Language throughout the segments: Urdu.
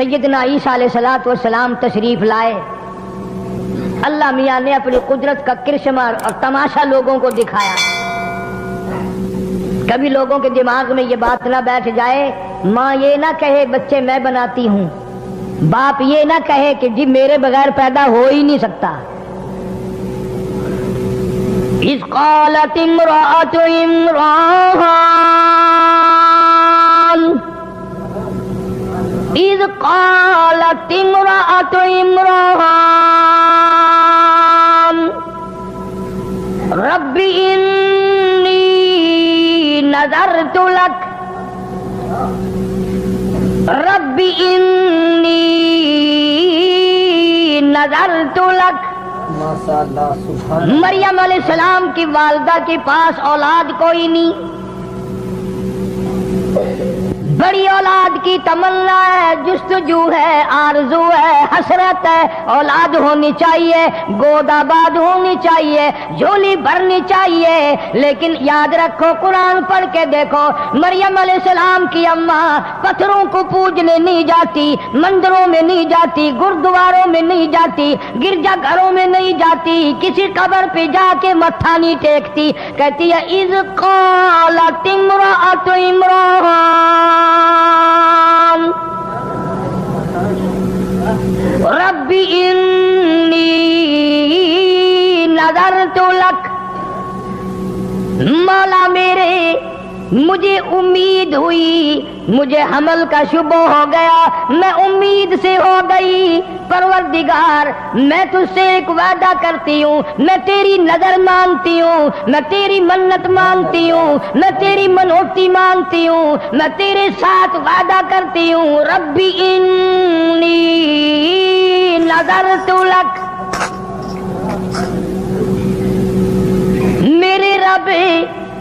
سیدنا عیسیٰ علیہ السلام تشریف لائے، اللہ میاں نے اپنی قدرت کا کرشمہ اور تماشا لوگوں کو دکھایا۔ کبھی لوگوں کے دماغ میں یہ بات نہ بیٹھ جائے، ماں یہ نہ کہے بچے میں بناتی ہوں، باپ یہ نہ کہے کہ جی میرے بغیر پیدا ہو ہی نہیں سکتا۔ اذ قالت امرأة عمران اذ قالت امرأة عمران رب انی نذرت لک رب انی نذرت لک۔ مریم علیہ السلام کی والدہ کے پاس اولاد کوئی نہیں، بڑی اولاد کی تمنا ہے، جستجو ہے، آرزو ہے، حسرت ہے، اولاد ہونی چاہیے، گود آباد ہونی چاہیے، جھولی بھرنی چاہیے۔ لیکن یاد رکھو، قرآن پڑھ کے دیکھو، مریم علیہ السلام کی اماں پتھروں کو پوجنے نہیں جاتی، مندروں میں نہیں جاتی، گردواروں میں نہیں جاتی، گرجا گھروں میں نہیں جاتی، کسی قبر پہ جا کے متھا نہیں ٹیکتی، کہتی ہے اذ قالت امرأة عمران رب انی نذرت لک۔ مولا میرے، مجھے امید ہوئی، مجھے حمل کا شبہ ہو گیا، میں امید سے ہو گئی، پروردگار میں تجھ سے ایک وعدہ کرتی ہوں، میں تیری نظر مانگتی ہوں، میں تیری منت مانگتی ہوں، میں تیری منوتی مانگتی ہوں، میں تیرے ساتھ وعدہ کرتی ہوں، ربی انی نذرت لک۔ میرے رب،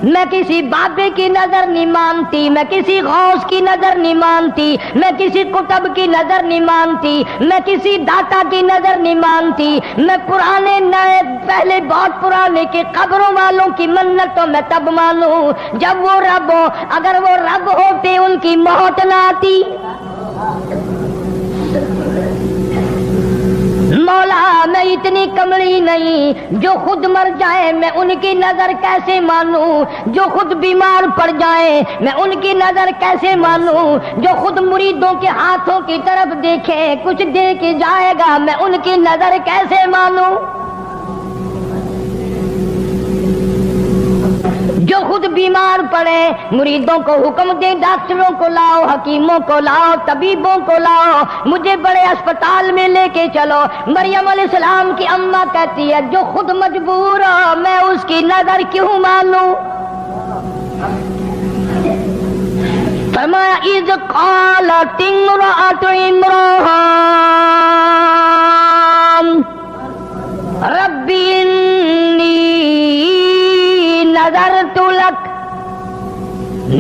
میں کسی بابے کی نظر نہیں مانتی، میں کسی غوث کی نظر نہیں مانتی، میں کسی کتب کی نظر نہیں مانتی، میں کسی داتا کی نظر نہیں مانتی، میں پرانے نئے پہلے بہت پرانے کے قبروں والوں کی منت تو میں تب مانوں جب وہ رب ہو، اگر وہ رب ہوتے ان کی موت نہ آتی۔ مولا میں اتنی کملی نہیں جو خود مر جائے میں ان کی نظر کیسے مانوں، جو خود بیمار پڑ جائے میں ان کی نظر کیسے مانوں، جو خود مریدوں کے ہاتھوں کی طرف دیکھے کچھ دے کے جائے گا میں ان کی نظر کیسے مانوں، جو خود بیمار پڑے مریدوں کو حکم دے ڈاکٹروں کو لاؤ، حکیموں کو لاؤ، طبیبوں کو لاؤ، مجھے بڑے اسپتال میں لے کے چلو۔ مریم علیہ السلام کی اماں کہتی ہے جو خود مجبور ہو میں اس کی نظر کیوں مانوں؟ فرمایا اذ قالت امرأة عمران رب انی نذرت لک۔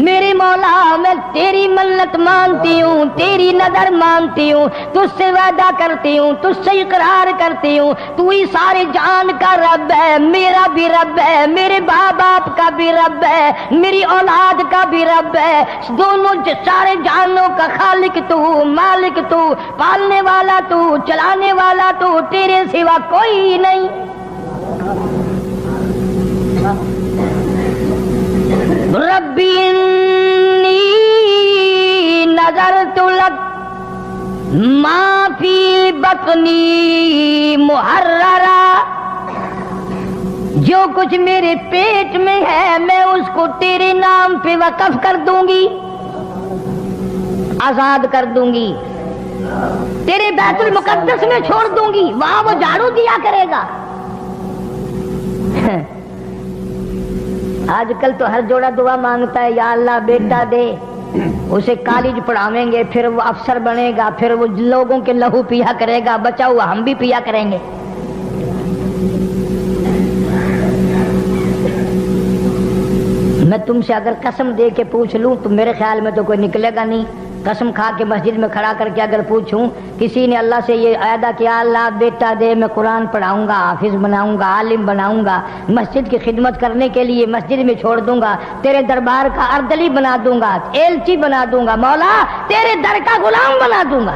میرے مولا میں تیری منت مانتی ہوں، تیری نظر مانتی ہوں، تجھ سے وعدہ کرتی ہوں، تجھ سے اقرار کرتی ہوں، تو ہی سارے جان کا رب ہے، میرا بھی رب ہے، میرے ماں باپ کا بھی رب ہے، میری اولاد کا بھی رب ہے، دونوں سارے جانوں کا خالق تو، مالک تو، پالنے والا تو، چلانے والا تو، تیرے سوا کوئی نہیں۔ ربی انی نذرت لک ما فی بطنی محررا، جو کچھ میرے پیٹ میں ہے میں اس کو تیرے نام پہ وقف کر دوں گی، آزاد کر دوں گی، تیرے بیت المقدس میں چھوڑ دوں گی، وہاں وہ جھاڑو دیا کرے گا۔ آج کل تو ہر جوڑا دعا مانگتا ہے یا اللہ بیٹا دے، اسے کالج پڑھاویں گے، پھر وہ افسر بنے گا، پھر وہ لوگوں کے لہو پیا کرے گا، بچا ہوا ہم بھی پیا کریں گے۔ میں تم سے اگر قسم دے کے پوچھ لوں تو میرے خیال میں تو کوئی نکلے گا نہیں۔ قسم کھا کے مسجد میں کھڑا کر کے اگر پوچھوں کسی نے اللہ سے یہ وعدہ کیا اللہ بیٹا دے، میں قرآن پڑھاؤں گا، حافظ بناؤں گا، عالم بناؤں گا، مسجد کی خدمت کرنے کے لیے مسجد میں چھوڑ دوں گا، تیرے دربار کا اردلی بنا دوں گا، ایلچی بنا دوں گا، مولا تیرے در کا غلام بنا دوں گا،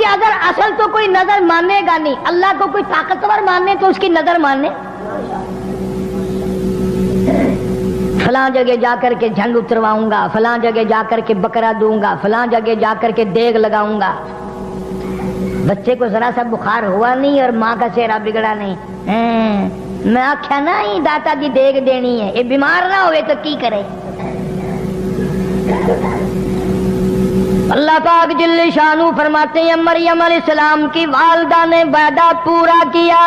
کہ اگر اصل تو کوئی نظر ماننے گا نہیں، اللہ کو کوئی طاقتور ماننے تو اس کی نظر ماننے، فلاں جگہ جا کر کے جھنڈ اترواؤں گا، فلاں جگہ جا کر کے بکرا دوں گا، فلاں جگہ جا کر کے دیگ لگاؤں گا. بچے کو ذرا سا بخار ہوا نہیں اور ماں کا چہرہ بگڑا نہیں. میں آخیا نا ہی داتا دی دیگ دینی ہے، یہ بیمار نہ ہوئے تو کی کرے. اللہ پاک جل شانہ فرماتے ہیں مریم علیہ السلام کی والدہ نے وعدہ پورا کیا،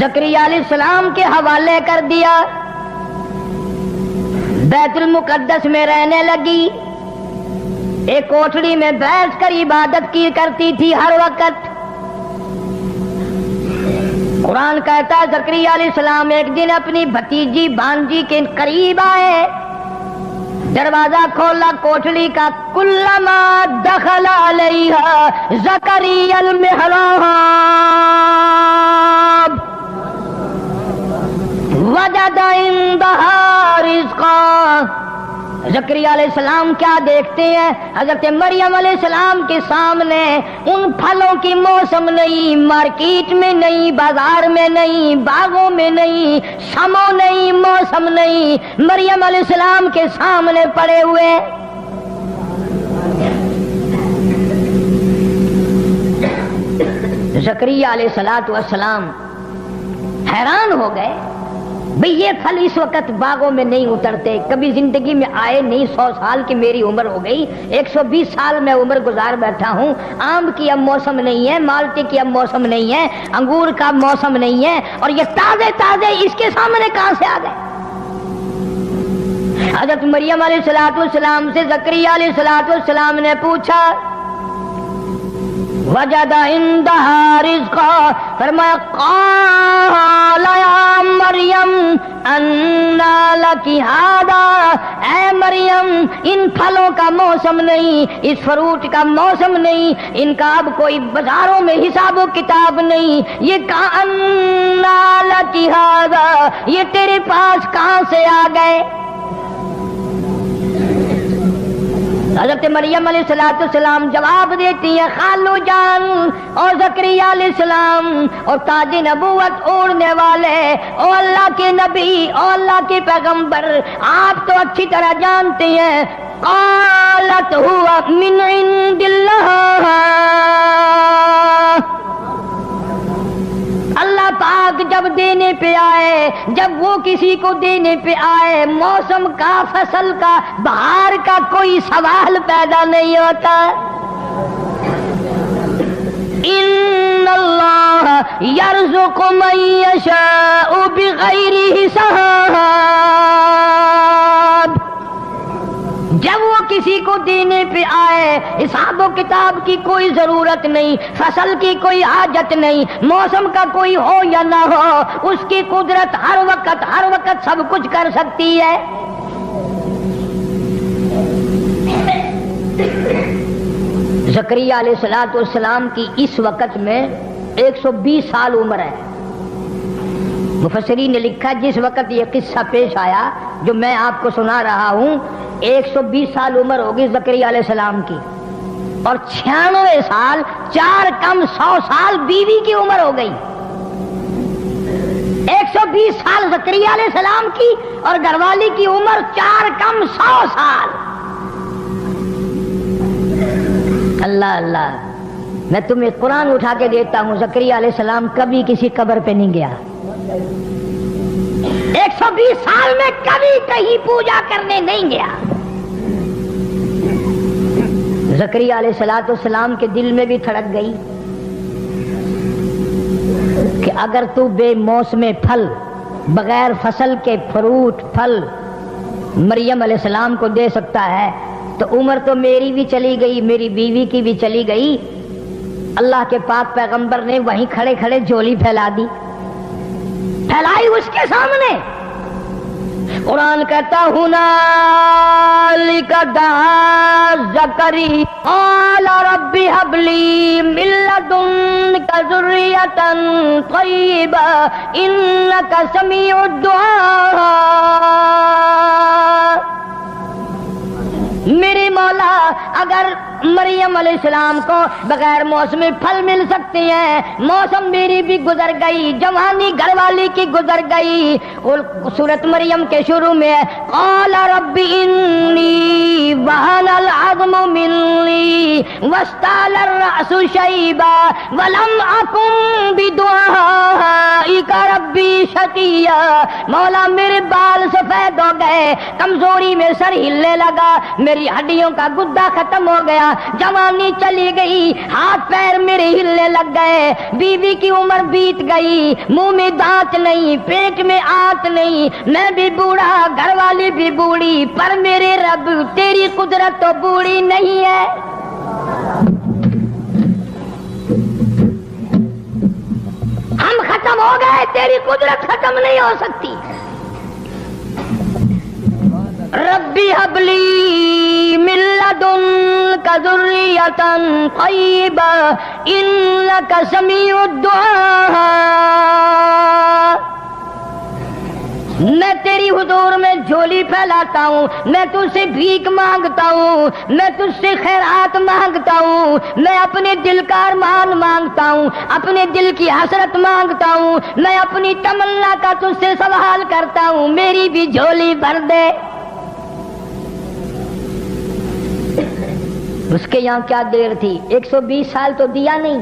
زکریا علیہ السلام کے حوالے کر دیا، بیت المقدس میں رہنے لگی، ایک کوٹھڑی میں بیٹھ کر عبادت کی کرتی تھی ہر وقت. قرآن کہتا ہے زکریا علیہ السلام ایک دن اپنی بھتیجی بانجی کے قریب آئے، دروازہ کھولا کوٹھڑی کا. کلما دخل علیہا زکریا المحراب وجد عندها رزقا. زکریا علیہ السلام کیا دیکھتے ہیں؟ حضرت مریم علیہ السلام کے سامنے ان پھلوں کی موسم نہیں، مارکیٹ میں نہیں، بازار میں نہیں، باغوں میں نہیں، شمو نہیں، موسم نہیں، مریم علیہ السلام کے سامنے پڑے ہوئے. زکریا علیہ السلام حیران ہو گئے، بھئی یہ پھل اس وقت باغوں میں نہیں اترتے، کبھی زندگی میں آئے نہیں. 100 سال کی میری عمر ہو گئی، 120 سال میں عمر گزار بیٹھا ہوں، آم کی اب موسم نہیں ہے، مالٹے کی اب موسم نہیں ہے، انگور کا موسم نہیں ہے، اور یہ تازے تازے اس کے سامنے کہاں سے آ گئے؟ حضرت مریم علیہ السلام سے زکریا علیہ السلام نے پوچھا، وجد عندها رزقا، فرمایا قال یا مریم انا لک ھذا، اے مریم ان پھلوں کا موسم نہیں، اس فروٹ کا موسم نہیں، ان کا اب کوئی بازاروں میں حساب و کتاب نہیں، یہ کہاں انا لک ھذا، یہ تیرے پاس کہاں سے آ گئے؟ حضرت مریم علیہ السلام جواب دیتی ہیں، خالو جان اور زکریا علیہ السلام اور تاج نبوت اوڑھنے والے او اللہ کے نبی، او اللہ کے پیغمبر، آپ تو اچھی طرح جانتے ہیں. قالت ہوا من عند اللہ، اللہ پاک جب دینے پہ آئے، جب وہ کسی کو دینے پہ آئے، موسم کا، فصل کا، بہار کا کوئی سوال پیدا نہیں ہوتا. ان اللہ یرزق من یشاء بغیر حساب، جب وہ کسی کو دینے پہ آئے حساب و کتاب کی کوئی ضرورت نہیں، فصل کی کوئی حاجت نہیں، موسم کا کوئی ہو یا نہ ہو، اس کی قدرت ہر وقت سب کچھ کر سکتی ہے. زکریا علیہ السلام کی اس وقت میں 120 سال عمر ہے. مفسرین نے لکھا جس وقت یہ قصہ پیش آیا جو میں آپ کو سنا رہا ہوں، 120 سال عمر ہوگی زکریا علیہ السلام کی، اور 96 سال 4 کم 100 سال بیوی کی عمر ہو گئی. 120 سال زکریا علیہ السلام کی اور گھر والی کی عمر 4 کم 100 سال. اللہ اللہ، میں تمہیں قرآن اٹھا کے دیتا ہوں، زکریا علیہ السلام کبھی کسی قبر پہ نہیں گیا. 120 سال میں کبھی کہیں پوجا کرنے نہیں گیا. زکریا علیہ السلام کے دل میں بھی دھڑک گئی کہ اگر تو بے موسم پھل، بغیر فصل کے فروٹ پھل مریم علیہ السلام کو دے سکتا ہے تو عمر تو میری بھی چلی گئی، میری بیوی کی بھی چلی گئی. اللہ کے پاک پیغمبر نے وہیں کھڑے کھڑے جھولی پھیلا دی، پھیلائی اس کے سامنے. قرآن کہتا ہنالک دعا زکریا قال رب هب لي من لدنك ذرية طيبة إنك سميع الدعاء. میرے مولا اگر مریم علیہ السلام کو بغیر موسمی پھل مل سکتے ہیں، موسم میری بھی گزر گئی، جوانی گھر والی کی گزر گئی۔ اور سورۃ مریم کے شروع میں قال رب انی وہن العظم منی واشتعل الرأس شیبا ولم اکن بدعائک ربی شقیا۔ مولا میرے بال سفید ہو گئے، کمزوری میں سر ہلنے لگا، میری ہڈیوں کا گدا ختم ہو گیا، جوانی چلی گئی، ہاتھ پیر میرے ہلنے لگ گئے، بیوی کی عمر بیت گئی، منہ میں دانت نہیں، پیٹ میں آنت نہیں، میں بھی بوڑھا، گھر والی بھی بوڑھی، پر میرے رب تیری قدرت تو بوڑھی نہیں ہے۔ ہم ختم ہو گئے، تیری قدرت ختم نہیں ہو سکتی۔ ربی حب لی من لدنک ذریۃ طیبہ انک سمیع الدعاء۔ میں تیری حضور میں جھولی پھیلاتا ہوں، میں تجھ سے بھیک مانگتا ہوں، میں تجھ سے خیرات مانگتا ہوں، میں اپنے دل کا ارمان مانگتا ہوں، اپنے دل کی حسرت مانگتا ہوں، میں اپنی تمنا کا تجھ سے سوال کرتا ہوں، میری بھی جھولی بھر دے۔ اس کے یہاں کیا دیر تھی، 120 سال تو دیا نہیں،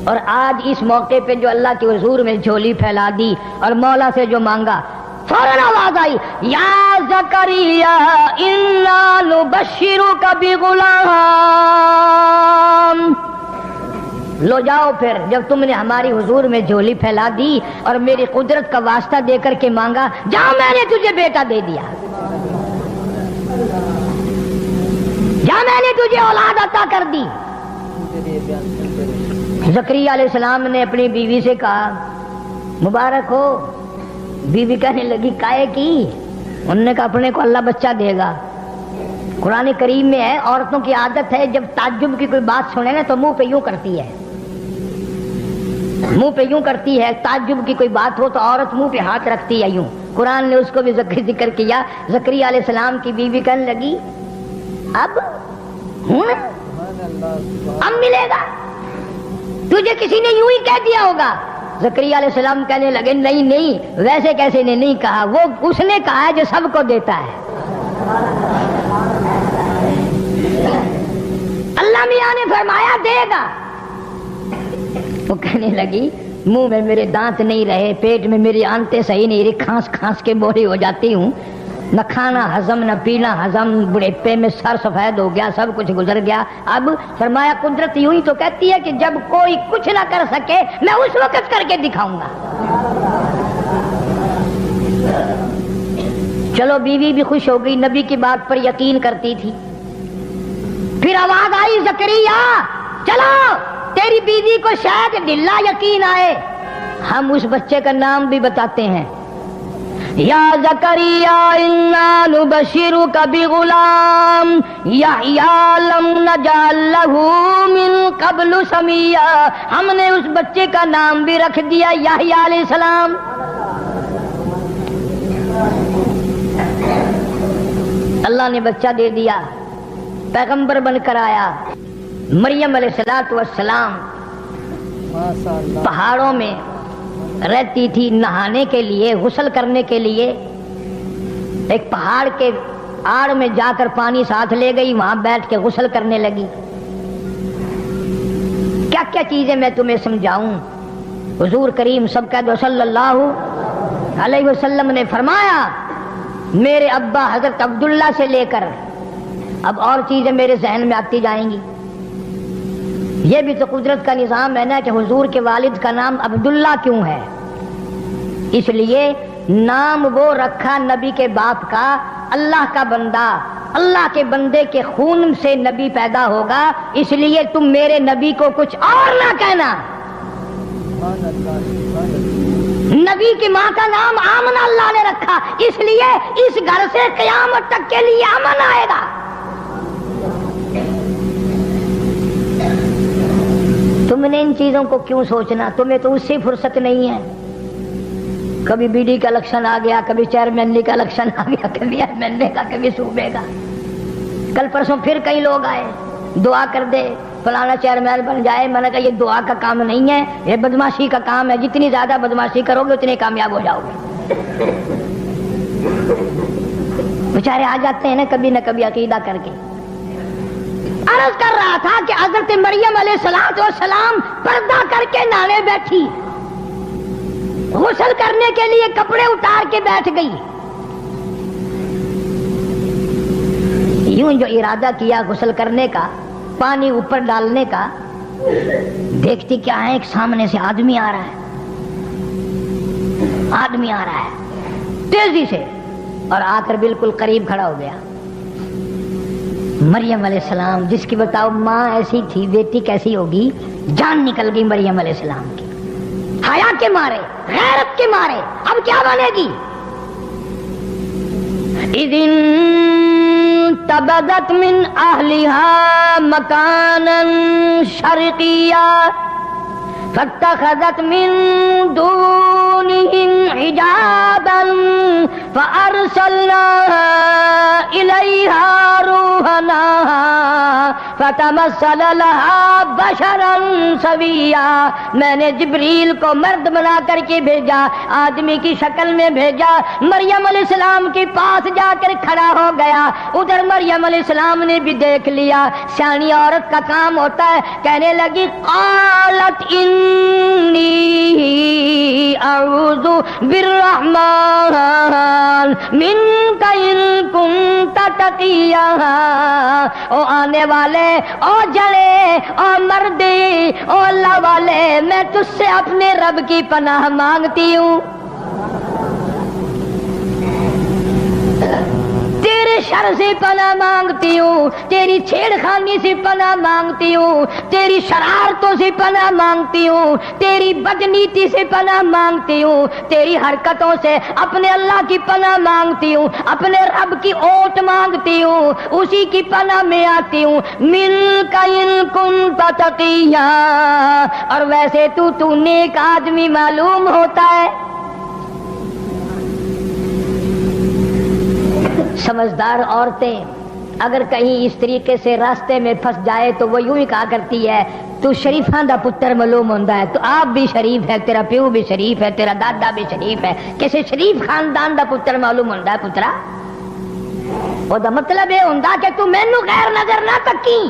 اور آج اس موقع پہ جو اللہ کے حضور میں جھولی پھیلا دی اور مولا سے جو مانگا، فوراً آواز آئی یا زکریا انا نبشرک بغلام۔ لو جاؤ، پھر جب تم نے ہماری حضور میں جھولی پھیلا دی اور میری قدرت کا واسطہ دے کر کے مانگا، جاؤ میں نے تجھے بیٹا دے دیا، جا میں نے تجھے اولاد عطا کر دی۔ زکریا علیہ السلام نے اپنی بیوی سے کہا مبارک ہو۔ بیوی کہنے لگی کائے کی؟ انہوں نے کہا اپنے کو اللہ بچہ دے گا۔ قرآن کریم میں ہے، عورتوں کی عادت ہے جب تعجب کی کوئی بات سنے نا تو منہ پہ یوں کرتی ہے، منہ پہ یوں کرتی ہے، تعجب کی کوئی بات ہو تو عورت منہ پہ ہاتھ رکھتی ہے یوں۔ قرآن نے اس کو بھی ذکر کیا۔ زکریا علیہ السلام کی بیوی کہنے لگی اب اب ملے گا، تجھے کسی نے یوں ہی کہہ دیا ہوگا۔ زکریا علیہ السلام کہنے لگے نہیں نہیں، ویسے کیسے نے نہیں کہا، وہ اس نے کہا ہے جو سب کو دیتا ہے۔ اللہ میاں نے فرمایا دے گا۔ وہ کہنے لگی منہ میں میرے دانت نہیں رہے، پیٹ میں میری آنتیں صحیح نہیں رہی، کھانس کھانس کے بوری ہو جاتی ہوں، نہ کھانا ہضم نہ پینا ہضم، بڑھاپے میں سر سفید ہو گیا، سب کچھ گزر گیا۔ اب فرمایا قدرت یوں ہی تو کہتی ہے کہ جب کوئی کچھ نہ کر سکے میں اس وقت کر کے دکھاؤں گا۔ چلو بیوی بھی خوش ہو گئی، نبی کی بات پر یقین کرتی تھی۔ پھر آواز آئی زکریا چلو تیری بیوی کو شاید ڈھلا یقین آئے، ہم اس بچے کا نام بھی بتاتے ہیں۔ یا زکریا انا نبشرک بغلام یحییٰ لم نجعل لہ من قبل سمیہ۔ ہم نے اس بچے کا نام بھی رکھ دیا یحییٰ علیہ السلام۔ اللہ نے بچہ دے دیا، پیغمبر بن کر آیا۔ مریم علیہ السلام پہاڑوں میں رہتی تھی، نہانے کے لیے، غسل کرنے کے لیے ایک پہاڑ کے آڑ میں جا کر پانی ساتھ لے گئی، وہاں بیٹھ کے غسل کرنے لگی۔ کیا کیا چیزیں میں تمہیں سمجھاؤں، حضور کریم سب کہہ دو صلی اللہ علیہ وسلم نے فرمایا میرے ابا حضرت عبداللہ سے لے کر اب اور چیزیں میرے ذہن میں آتی جائیں گی۔ یہ بھی تو قدرت کا نظام ہے نا کہ حضور کے والد کا نام عبداللہ کیوں ہے؟ اس لیے نام وہ رکھا نبی کے باپ کا، اللہ کا بندہ، اللہ کے بندے کے خون سے نبی پیدا ہوگا، اس لیے تم میرے نبی کو کچھ اور نہ کہنا۔ نبی کی ماں کا نام آمنہ اللہ نے رکھا، اس لیے اس گھر سے قیامت تک کے لیے امن آئے گا۔ تم نے ان چیزوں کو کیوں سوچنا؟ تمہیں تو اس سے فرصت نہیں ہے۔ کبھی بی ڈی کا الیکشن آ گیا، کبھی چیئرمین کا الیکشن آ گیا، کبھی ایم ایل اے کا، کبھی صوبے کا، کل پرسوں پھر کئی لوگ آئے، دعا کر دے فلانا چیئرمین بن جائے. میں نے کہا یہ دعا کا کام نہیں ہے, یہ بدماشی کا کام ہے. جتنی زیادہ بدماشی کرو گے اتنے کامیاب ہو جاؤ گے. بیچارے آ جاتے ہیں نا کبھی نہ کبھی عقیدہ کر کے. عرض کر رہا تھا کہ حضرت مریم علیہ السلام پردہ کر کے نہانے بیٹھی, غسل کرنے کے لیے کپڑے اتار کے بیٹھ گئی. یوں جو ارادہ کیا غسل کرنے کا, پانی اوپر ڈالنے کا, دیکھتی کیا ہے ایک سامنے سے آدمی آ رہا ہے, آدمی آ رہا ہے تیزی سے, اور آ کر بالکل قریب کھڑا ہو گیا. مریم علیہ السلام جس کی بتاؤ ماں ایسی تھی, بیٹی کیسی ہوگی, جان نکل گئی مریم علیہ السلام کی. حیا کے مارے, غیرت کے مارے اب کیا بنے گی. اذن تبدت من اہلها مکانا شرقیا فاتخذت من دونهم حجابا فارسلنا الیہا روحنا فتمثل لها بشرا سویا. میں نے جبریل کو مرد بنا کر کے بھیجا, آدمی کی شکل میں بھیجا. مریم علیہ السلام کے پاس جا کر کھڑا ہو گیا. ادھر مریم علیہ السلام نے بھی دیکھ لیا. سیانی عورت کا کام ہوتا ہے. کہنے لگی قالت انی اعوذ بالرحمن منک ان کنت تقیا. او آنے والے, او جڑے, او مردی, او اللہ والے, میں تجھ سے اپنے رب کی پناہ مانگتی ہوں. تیرے شر سے پناہ مانگتی ہوں, تیری چھیڑ خانی سے پناہ مانگتی ہوں, تیری شرارتوں سے پناہ مانگتی ہوں, تیری بدنیتی سے پناہ مانگتی ہوں, تیری حرکتوں سے اپنے اللہ کی پناہ مانگتی ہوں, اپنے رب کی اوٹ مانگتی ہوں, اسی کی پناہ میں آتی ہوں. مِنْكَ إِن كُنتَ تَقِيًّا. اور ویسے تو نیک آدمی معلوم ہوتا ہے. سمجھدار عورتیں اگر کہیں اس طریقے سے راستے میں پھنس جائے تو وہ یوں ہی کہا کرتی ہے تو شریفاں دا پتر معلوم ہوتا ہے. تو آپ بھی شریف ہے, تیرا پیو بھی شریف ہے, تیرا دادا بھی شریف ہے, کسی شریف خاندان دا پتر معلوم ہوتا ہے. پترا وہ دا مطلب یہ ہوتا کہ تو مینو غیر نظر نہ تکی,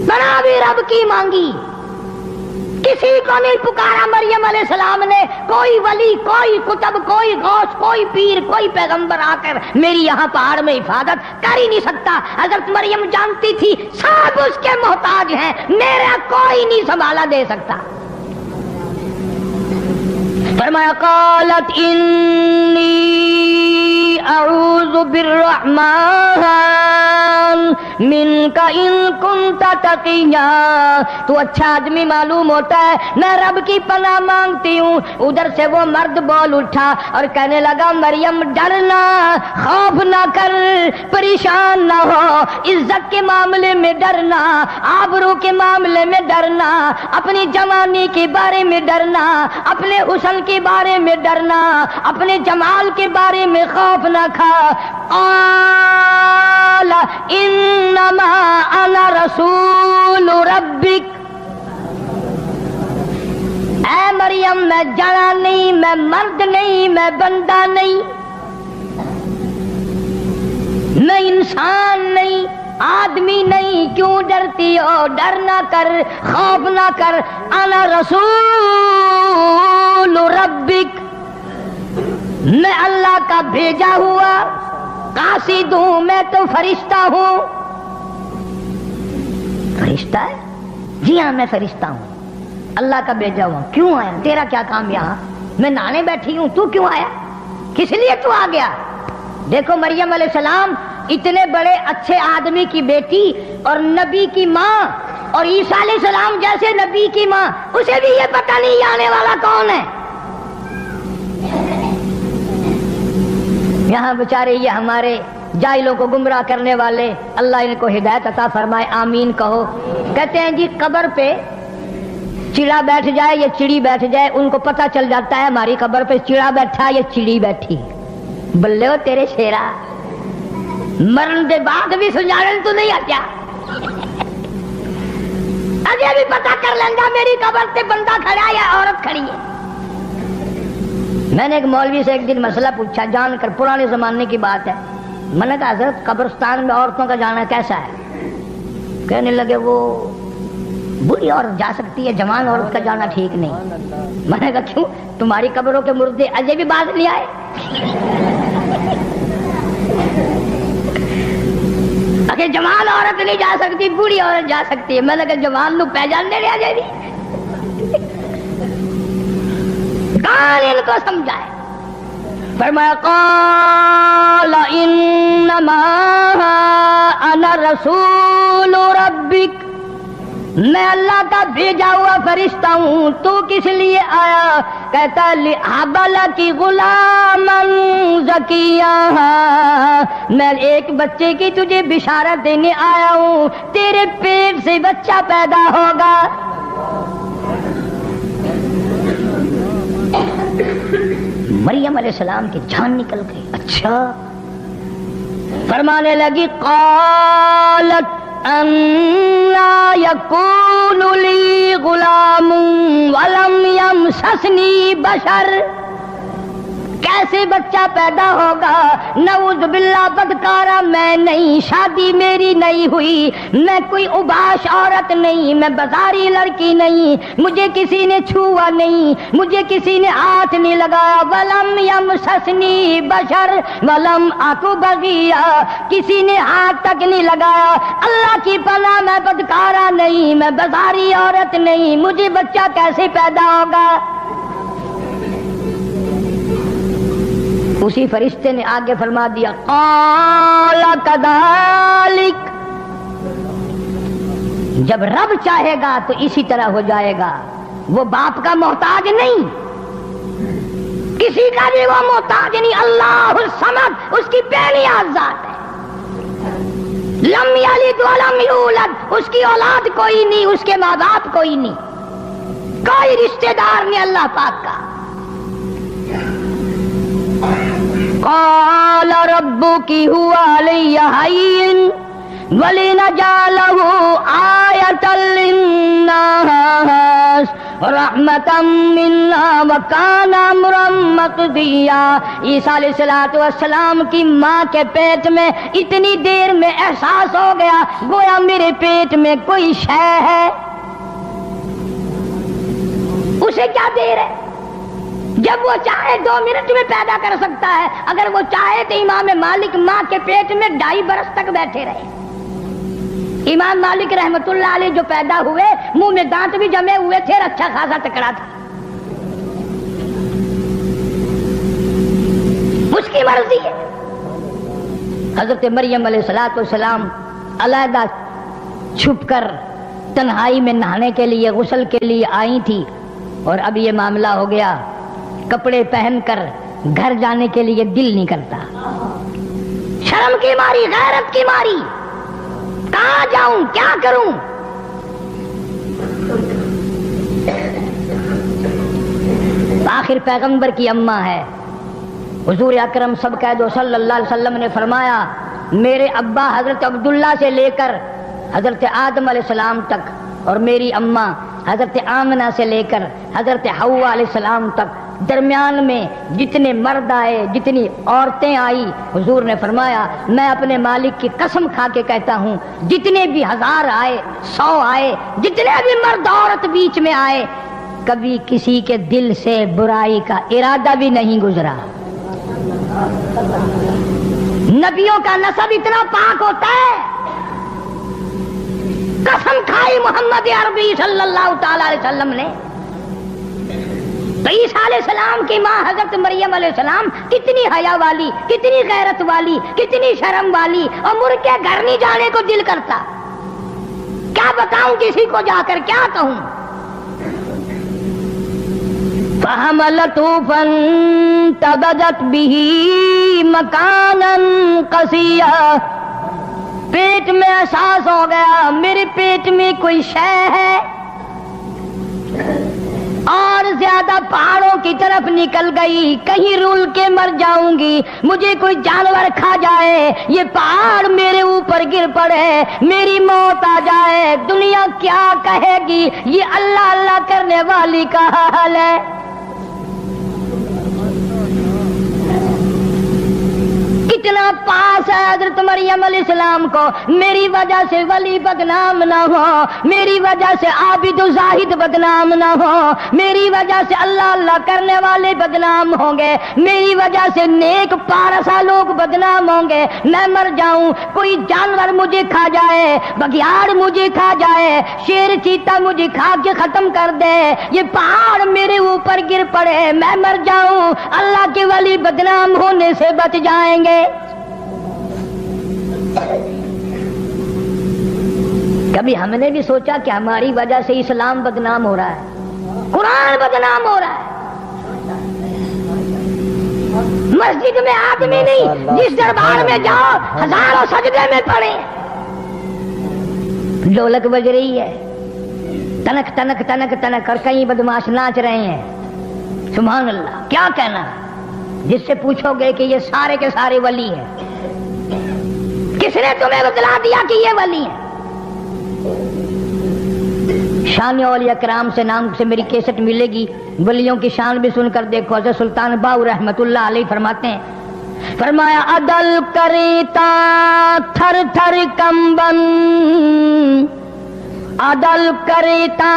بنا بھی رب کی مانگی. کسی کو نہیں پکارا مریم علیہ السلام نے, کوئی ولی, کوئی کتب, کوئی غوث, کوئی پیر, کوئی پیغمبر آ کر میری یہاں پہاڑ میں حفاظت کر ہی نہیں سکتا. حضرت مریم جانتی تھی سب اس کے محتاج ہیں, میرا کوئی نہیں سنبھالا دے سکتا. فرمایا قالت انی اعوذ بالرحمن منک ان کنت تقیا. تو اچھا آدمی معلوم ہوتا ہے, میں رب کی پناہ مانگتی ہوں. ادھر سے وہ مرد بول اٹھا اور کہنے لگا مریم ڈرنا, خوف نہ کر, پریشان نہ ہو, عزت کے معاملے میں ڈرنا, آبرو کے معاملے میں ڈرنا, اپنی جوانی کے بارے میں ڈرنا, اپنے حسن کے بارے میں ڈرنا, اپنے جمال کے بارے میں خوف نہ کھا. قال انما انا رسول ربک. اے مریم میں جڑا نہیں, میں مرد نہیں, میں بندہ نہیں, میں انسان نہیں, آدمی نہیں. کیوں ڈرتی ہو؟ ڈر نہ کر, خوف نہ کر. انا رسول ربک, میں اللہ کا بھیجا ہوا قاصد ہوں, میں تو فرشتہ ہوں. فرشتہ ہے؟ جی ہاں میں فرشتہ ہوں, اللہ کا بھیجا ہوا. کیوں آیا؟ تیرا کیا کام یہاں؟ میں نہانے بیٹھی ہوں, تو کیوں آیا؟ کس لیے تو آ گیا؟ دیکھو مریم علیہ السلام اتنے بڑے اچھے آدمی کی بیٹی اور نبی کی ماں, اور عیسیٰ علیہ السلام جیسے نبی کی ماں, اسے بھی یہ پتہ نہیں آنے والا کون ہے. یہاں بیچارے یہ ہمارے جاہلوں کو گمراہ کرنے والے, اللہ ان کو ہدایت عطا فرمائے, آمین کہو. کہتے ہیں جی قبر پہ چڑا بیٹھ جائے یا چڑی بیٹھ جائے, ان کو پتہ چل جاتا ہے ہماری قبر پہ چڑا بیٹھا یا چڑی بیٹھی. بلے ہو تیرے شیرا, مرن دے بعد بھی سنجھاڑن تو نہیں آتیا اجے بھی پتا کر لیندا میری قبر تے بندہ کھڑا ہے یا عورت کھڑی ہے. میں نے ایک مولوی سے ایک دن مسئلہ پوچھا جان کر، پرانے زمانے کی بات ہے. میں نے کہا حضرت قبرستان میں عورتوں کا جانا کیسا ہے؟ کہنے لگے وہ بری عورت جا سکتی ہے، جوان عورت کا جانا ٹھیک نہیں. میں نے کہا کیوں؟ تمہاری قبروں کے مردے اجے بھی باز نہیں آئے؟ اگر جوان عورت نہیں جا سکتی بوڑھی عورت جا سکتی ہے. میں نے کہا جوان نو پہچان دے لیا جائے کون ان کو سمجھائے؟ فرمایا قال انما انا رسول ربک، میں اللہ کا بھیجا ہوا فرشتہ ہوں. تو کس لیے آیا؟ کہتا لِأَهَبَ لَكِ غُلَامًا زَكِيًّا، میں ایک بچے کی تجھے بشارت دینے آیا ہوں، تیرے پیٹ سے بچہ پیدا ہوگا. مریم علیہ السلام کی جان نکل گئی. اچھا. فرمانے لگی قالت أَنَّى يَكُونُ لِي غُلَامٌ وَلَمْ يَمْسَسْنِي بَشَرٌ، کیسے بچہ پیدا ہوگا؟ نعوذ باللہ، بدکارا میں نہیں، شادی میری نہیں ہوئی، میں کوئی اوباش عورت نہیں، میں بازاری لڑکی نہیں، مجھے کسی نے چھوا نہیں، مجھے کسی نے ہاتھ نہیں لگایا. وَلَمْ يَمْسَسْنِي بَشَرٌ وَلَمْ أَكُ بَغِيًّا، کسی نے ہاتھ تک نہیں لگایا. اللہ کی پناہ، میں بدکارا نہیں، میں بازاری عورت نہیں، مجھے بچہ کیسے پیدا ہوگا؟ اسی فرشتے نے آگے فرما دیا قال کذالک، جب رب چاہے گا تو اسی طرح ہو جائے گا. وہ باپ کا محتاج نہیں، کسی کا بھی وہ محتاج نہیں. اللہ الصمد اس کی بے نیاز ذات ہے. لم یلد ولم یولد، اس کی اولاد کوئی نہیں، اس کے ماں باپ کوئی نہیں، کوئی رشتہ دار نہیں اللہ پاک کا. قال ربك هو علي هين ولنجعله آية للناس رحمة منا وكان أمرا مقضيا. عیسیٰ علیہ السلام کی ماں کے پیٹ میں اتنی دیر میں احساس ہو گیا گویا میرے پیٹ میں کوئی شے ہے. اسے کیا دیر ہے؟ جب وہ چاہے 2 منٹ میں پیدا کر سکتا ہے. اگر وہ چاہے تو امام مالک ماں کے پیٹ میں 2.5 برس تک بیٹھے رہے. امام مالک رحمت اللہ علیہ جو پیدا ہوئے منہ میں دانت بھی جمے ہوئے تھے، اچھا خاصا تکڑا تھا. اس کی مرضی ہے. حضرت مریم علیہ السلام علیحدہ چھپ کر تنہائی میں نہانے کے لیے، غسل کے لیے آئی تھی، اور اب یہ معاملہ ہو گیا. کپڑے پہن کر گھر جانے کے لیے دل نہیں کرتا، شرم کی ماری، غیرت کی ماری. کہاں جاؤں، کیا کروں؟ آخر پیغمبر کی اماں ہے، حضور اکرم سب کہہ دو صلی اللہ علیہ وسلم نے فرمایا میرے ابا حضرت عبداللہ سے لے کر حضرت آدم علیہ السلام تک، اور میری اماں حضرت آمنہ سے لے کر حضرت حوا علیہ السلام تک، درمیان میں جتنے مرد آئے، جتنی عورتیں آئی، حضور نے فرمایا میں اپنے مالک کی قسم کھا کے کہتا ہوں جتنے بھی 1000 آئے، 100 آئے، جتنے بھی مرد عورت بیچ میں آئے، کبھی کسی کے دل سے برائی کا ارادہ بھی نہیں گزرا. نبیوں کا نسب اتنا پاک ہوتا ہے. قسم کھائی محمد عربی صلی اللہ تعالی علیہ وسلم نے. تو عیسیٰ علیہ السلام کی ماں حضرت مریم علیہ السلام کتنی حیا والی، کتنی غیرت والی، کتنی شرم والی، اور مر کے گھر نہیں جانے کو دل کرتا. کیا بتاؤں کسی کو جا کر، کیا کہوں؟ فَحَمَلَتْهُ فَانْتَبَذَتْ بِهِ مَكَانًا قَصِيًّا، پیٹ میں احساس ہو گیا میرے پیٹ میں کوئی شے ہے. اور زیادہ پہاڑوں کی طرف نکل گئی، کہیں رول کے مر جاؤں گی، مجھے کوئی جانور کھا جائے، یہ پہاڑ میرے اوپر گر پڑے، میری موت آ جائے، دنیا کیا کہے گی؟ یہ اللہ اللہ کرنے والی کا حال ہے۔ کتنا پاس ہے حضرت مریم علیہ السلام کو، میری وجہ سے ولی بدنام نہ ہو، میری وجہ سے عابد و زاہد بدنام نہ ہو، میری وجہ سے اللہ اللہ کرنے والے بدنام ہوں گے، میری وجہ سے نیک پارسا لوگ بدنام ہوں گے، میں مر جاؤں، کوئی جانور مجھے کھا جائے، بگیاڑ مجھے کھا جائے، شیر چیتا مجھے کھا کے ختم کر دے، یہ پہاڑ میرے اوپر گر پڑے، میں مر جاؤں، اللہ کے ولی بدنام ہونے سے بچ جائیں گے۔ کبھی ہم نے بھی سوچا کہ ہماری وجہ سے اسلام بدنام ہو رہا ہے، قرآن بدنام ہو رہا ہے؟ مسجد میں آدمی نہیں، جس دربار میں جاؤ ہزاروں سجدے میں پڑے، ڈھولک بج رہی ہے، تنک تنک تنک تنک، اور کئی بدماش ناچ رہے ہیں، سبحان اللہ۔ کیا کہنا جس سے پوچھو گے کہ یہ سارے کے سارے ولی ہیں، کس نے تمہیں بتلا دیا کہ یہ ولی ہیں؟ شان اولیاء کرام سے نام سے میری کیسٹ ملے گی، ولیوں کی شان بھی سن کر دیکھو۔ حضرت سلطان باؤ رحمت اللہ علیہ فرماتے ہیں، فرمایا عدل کریتا تھر تھر کمبن، عدل کرتا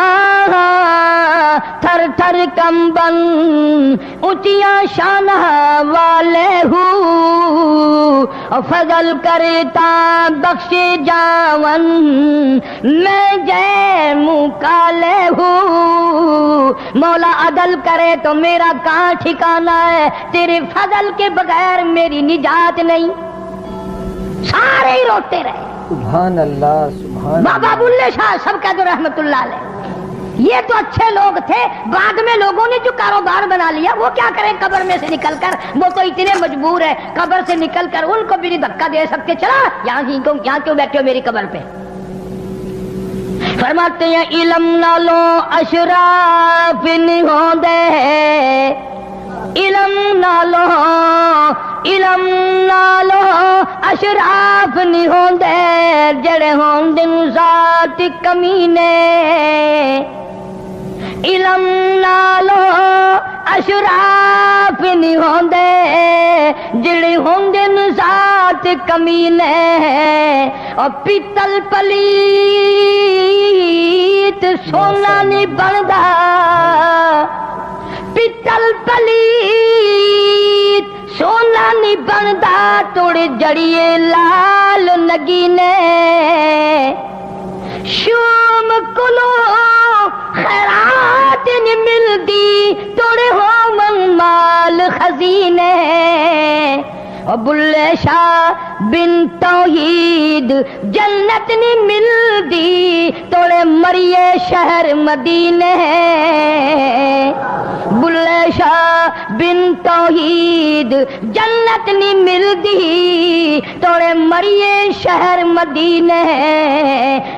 تھر تھر کمبن، اونچیاں شان والے ہوں، فضل کرتا بخش جاون، میں جے منہ کالے ہوں۔ مولا عدل کرے تو میرا کہاں ٹھکانا ہے، تیرے فضل کے بغیر میری نجات نہیں۔ سارے ہی روتے رہے، سبحان اللہ سبحان بابا بلے شاہ سب کہہ دو رحمت اللہ علیہ، یہ تو اچھے لوگ تھے، بعد میں لوگوں نے جو کاروبار بنا لیا وہ کیا کریں قبر میں سے نکل کر، وہ تو اتنے مجبور ہے قبر سے نکل کر ان کو بھی نہیں دھکا دے سکتے، چلا یہاں کیوں بیٹھے ہو میری قبر پہ۔ فرماتے ہیں علم نالو اشراف نہیں ہوندے، علم نالو اشراف نہیں ہوندے، جڑے ہوندے ذات کمینے، علم نالو اشراف نہیں ہوندے، جڑے ہوندے ذات کمینے، اور پیتل پلیت سونا نہیں بندا، پیتل پلیت سونا نہیں بندا، توڑے جڑیے لال نگینے، شوم کلو خیرات نہیں ملدی، توڑے ہو من مال خزینے، اور بلے شاہ بن توحید جنت نہیں ملدی، توڑے مریے شہر مدینے، بلے شاہ بن توحید جنت نہیں ملدی، توڑے مریے شہر مدینے۔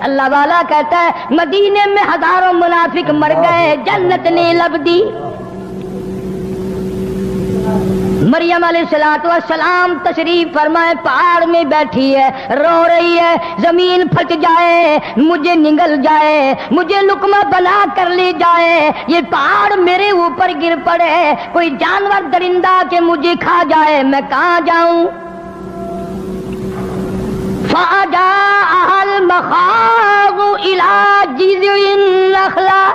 اللہ والا کہتا ہے مدینے میں ہزاروں منافق مر گئے، جنت نہیں لبدی۔ مریم علیہ السلام تشریف فرمائے، پہاڑ میں بیٹھی ہے، رو رہی ہے، زمین پھٹ جائے، مجھے نگل جائے، مجھے لقمہ بنا کر لے جائے، یہ پہاڑ میرے اوپر گر پڑے، کوئی جانور درندہ کہ مجھے کھا جائے، میں کہاں جاؤں؟ فَأَجَاءَهَا الْمَخَاضُ إِلَى جِذْعِ النَّخْلَةِ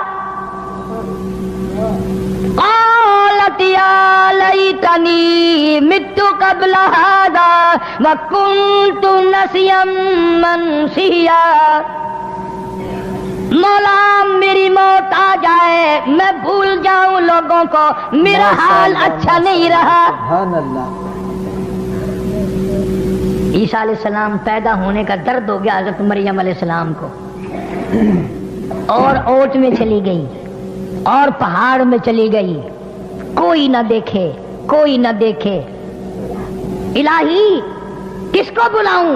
قالت یا لیتنی مت قبل هذا وکنت نسیا منسیا، مولا میری موت آ جائے، میں بھول جاؤں لوگوں کو، میرا حال اچھا نہیں رہا۔ سبحان اللہ۔ عیسیٰ علیہ السلام پیدا ہونے کا درد ہو گیا حضرت مریم علیہ السلام کو، اور اوٹ میں چلی گئی اور پہاڑ میں چلی گئی، کوئی نہ دیکھے، کوئی نہ دیکھے، الہی کس کو بلاؤں؟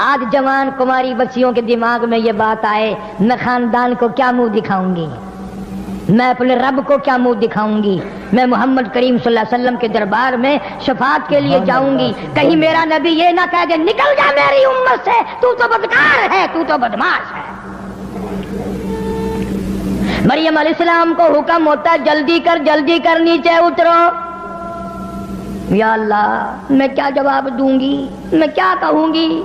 آج جوان کماری بچیوں کے دماغ میں یہ بات آئے میں خاندان کو کیا منہ دکھاؤں گی، میں اپنے رب کو کیا منہ دکھاؤں گی، میں محمد کریم صلی اللہ علیہ وسلم کے دربار میں شفاعت کے لیے جاؤں گی، کہیں میرا نبی یہ نہ کہہ دے نکل جا میری امت سے، تو بدکار ہے، تو بدماش ہے۔ مریم علیہ السلام کو حکم ہوتا ہے جلدی کر نیچے اترو۔ یا اللہ میں کیا جواب دوں گی، میں کیا کہوں گی؟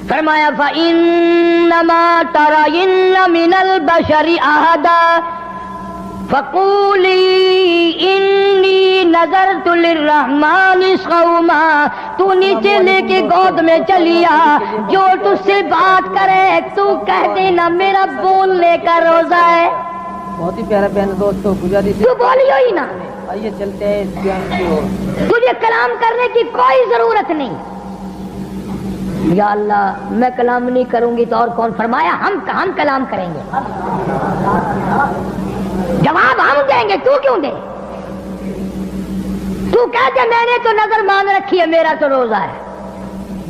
فرمایا فَإِنَّمَا تَرَيِنَّ مِنَ الْبَشَرِ أَحَدًا فَقُولِي إِنِّي نَذَرْتُ لِلرَّحْمَنِ صَوْمًا۔ تو نیچے لے کے گود میں چلیا، جو تجھ سے بات کرے تو کہہ دینا میرا بولنے کا روزہ ہے۔ بہت ہی پیارا بیان دوستو، گزاری سے تو بولیو ہی نا، آئیے چلتے ہیں اس بیان کی اور۔ تجھے کلام کرنے کی کوئی ضرورت نہیں۔ یا اللہ میں کلام نہیں کروں گی تو اور کون؟ فرمایا ہم کلام کریں گے، جواب ہم دیں گے، تو کیوں دے؟ تو کہتے میں نے تو نظر مان رکھی ہے، میرا تو روزہ ہے۔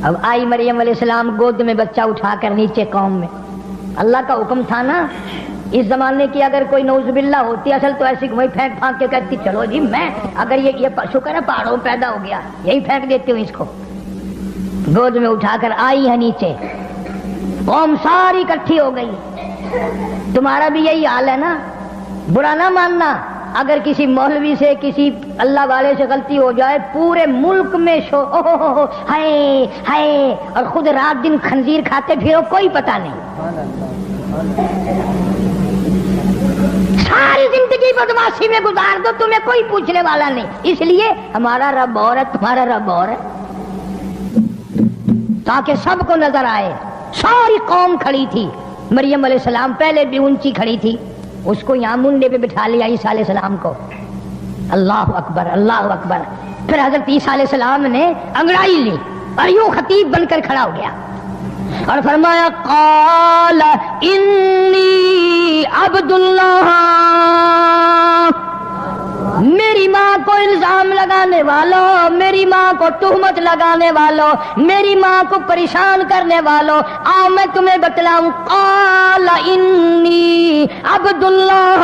اب آئی مریم علیہ السلام گود میں بچہ اٹھا کر نیچے قوم میں، اللہ کا حکم تھا نا۔ اس زمانے کی اگر کوئی نعوذ باللہ ہوتی اصل تو ایسی وہی پھینک پھانک کے کہتی چلو جی میں اگر یہ شکر ہے پہاڑوں پیدا ہو گیا یہی پھینک دیتی ہوں اس کو۔ گود میں اٹھا کر آئی ہے نیچے، قوم ساری اکٹھی ہو گئی۔ تمہارا بھی یہی حال ہے نا، برا نہ ماننا، اگر کسی مولوی سے کسی اللہ والے سے غلطی ہو جائے پورے ملک میں ہائے ہائے، اور خود رات دن خنزیر کھاتے پھرو کوئی پتہ نہیں، ساری زندگی بدماشی میں گزار دو تمہیں کوئی پوچھنے والا نہیں۔ اس لیے ہمارا رب اور ہے، تمہارا رب اور ہے، تاکہ سب کو نظر آئے۔ ساری قوم کھڑی تھی، مریم علیہ السلام پہلے بھی اونچی کھڑی تھی، اس کو یہاں منڈے پہ بٹھا لیا عیسیٰ علیہ السلام کو۔ اللہ اکبر اللہ اکبر۔ پھر حضرت عیسیٰ علیہ السلام نے انگڑائی لی اور یوں خطیب بن کر کھڑا ہو گیا اور فرمایا قال انی عبد اللہ۔ میری ماں کو الزام لگانے والوں، میری ماں کو تہمت لگانے والوں، میری ماں کو پریشان کرنے والوں، آؤ میں تمہیں بتلاؤں۔ قال انی عبد اللہ،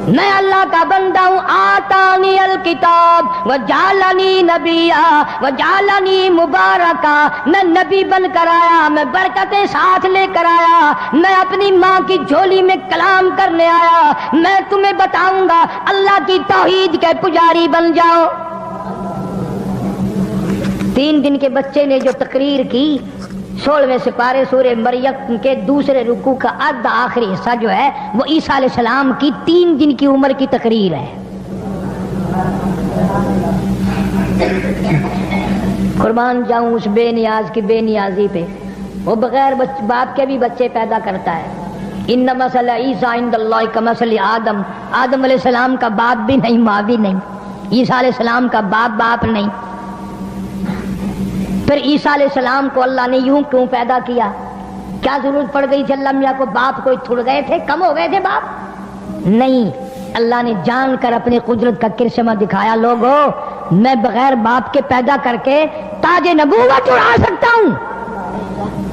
میں اللہ کا بندہ ہوں۔ آتانی الکتاب وجعلنی نبیا وجعلنی مبارکا، میں نبی بن کر آیا، میں برکتیں ساتھ لے کر آیا، میں اپنی ماں کی جھولی میں کلام کرنے آیا، میں تمہیں بتاؤں گا اللہ کی توحید کے پجاری بن جاؤ۔ 3 دن کے بچے نے جو تقریر کی، 16ویں سپارے سورہ مریم کے دوسرے رکوع کا آدھا آخری حصہ جو ہے وہ عیسیٰ علیہ السلام کی 3 دن کی عمر کی تقریر ہے۔ قربان جاؤں اس بے نیاز کی بے نیازی پہ، وہ بغیر باپ کے بھی بچے پیدا کرتا ہے۔ ان مثل عیسیٰ عند اللہ کمثل آدم، آدم علیہ السلام کا باپ بھی نہیں ماں بھی نہیں، عیسیٰ علیہ السلام کا باپ نہیں۔ پھر عیسیٰ علیہ السلام کو اللہ نے یوں کیوں پیدا کیا؟ کیا ضرورت پڑ گئی تھی اللہ میاں کو؟ باپ کوئی تھڑ گئے تھے، کم ہو گئے تھے باپ؟ نہیں، اللہ نے جان کر اپنی قدرت کا کرشمہ دکھایا۔ لوگوں میں بغیر باپ کے پیدا کر کے تاج نبوت اڑا سکتا ہوں،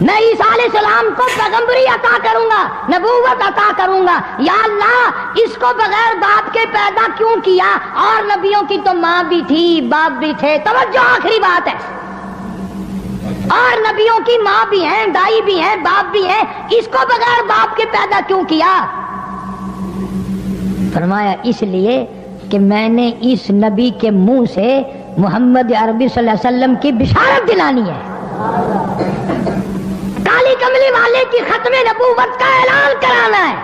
میں عیسیٰ علیہ السلام کو پیغمبری عطا کروں گا، نبوت عطا کروں گا۔ یا اللہ اس کو بغیر باپ کے پیدا کیوں کیا؟ اور نبیوں کی تو ماں بھی تھی باپ بھی تھے۔ توجہ، آخری بات ہے، اور نبیوں کی ماں بھی ہیں، دائی بھی ہیں، باپ بھی ہیں، اس کو بغیر باپ کے پیدا کیوں کیا؟ فرمایا اس لیے کہ میں نے اس نبی کے منہ سے محمد عربی صلی اللہ علیہ وسلم کی بشارت دلانی ہے، کالی کملی والے کی ختم نبوت کا اعلان کرانا ہے۔